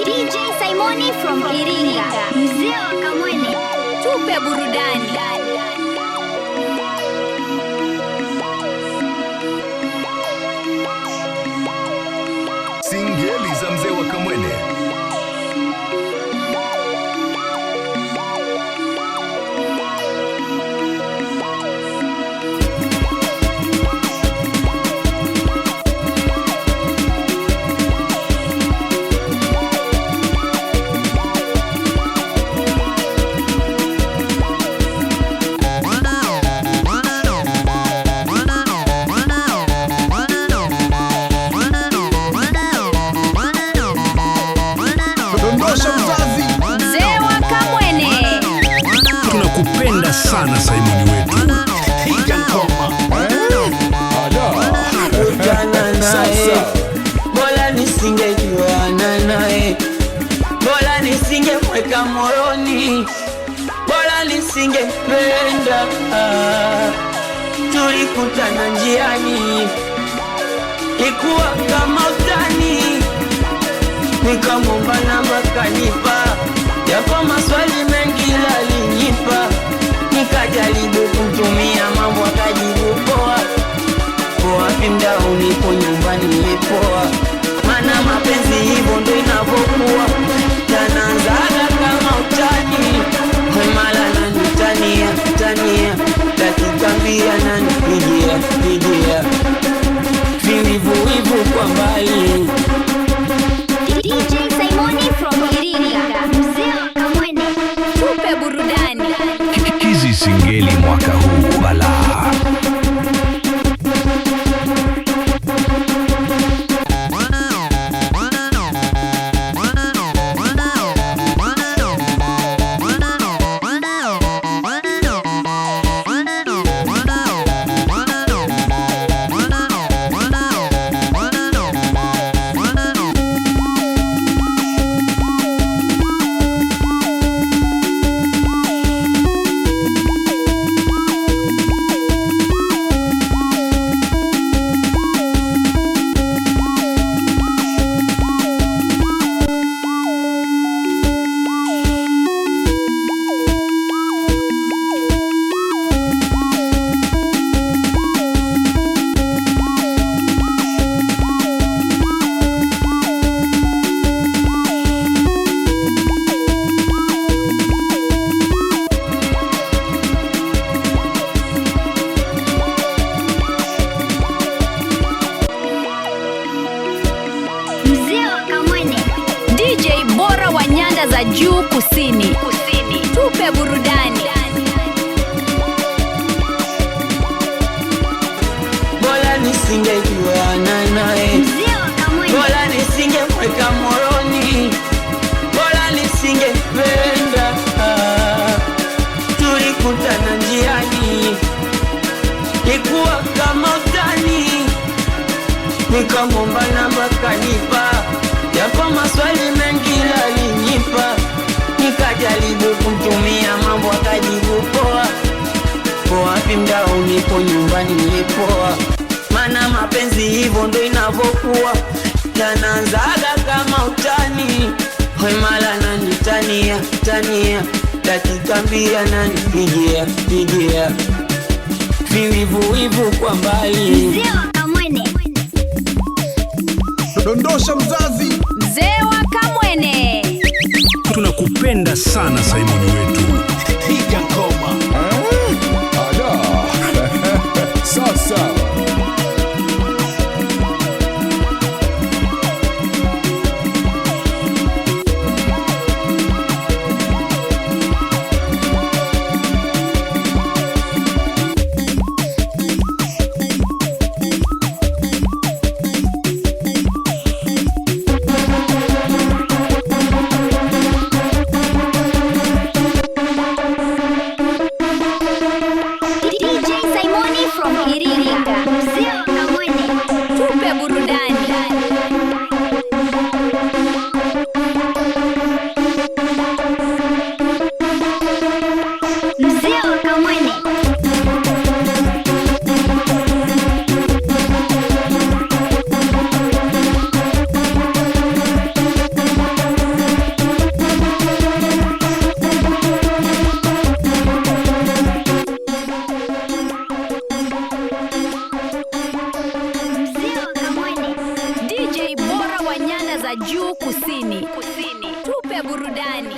DJ Simoni from Iringa, mzee wa Kamwene, tupe burudani. Singeli za mzee wa Kamwene. Tunakupenda sana Simoni wetu. Piga ngoma. Bora nisingejuana naye, bora nisingemweka moyoni, bora nisingependa. Tulikutana njiani, ikuwa kama utani, nikamwomba namba kanipa, yapo maswali mengi alinipa, nikajaribu kumtumia mambo akajibu poa. Wapi mdao nipo nyumbani nimepoa, mana mapenzi hivyo ndo inavyokuwa, yanaanzaga kama utani, mala nanitania tania, dakikambia nanipigia viwivu kwa mbali. DJ Simoni from Iringa, mzee wa Kamwene, tupe burudani. Hizi singeli mwaka huu balaa. Za juu kusini, tupe burudani. Bora nisingejuana naye, bora nisingemweka moyoni, bora nisingependa. Tulikutana njiani, ikuwa kama utani, nikamwomba namba kanipa, yapo maswali mengi alinipa, nikajaribu kumtumia mambo akajibu poa. Wapi mdao nipo nyumbani nimepoa, mana mapenzi hivyo ndo inavyokuwa, yanaanzaga kama utani, mala nanitania dakikambia nanipigia viwivu kwa mbali. Mzee wa Kamwene, Dondosha mzazi. mzee wa Kamwene, Tunakupenda sana Simoni wetu. Piga ngoma. Sasa wa nyanda za juu kusini. Tupe burudani.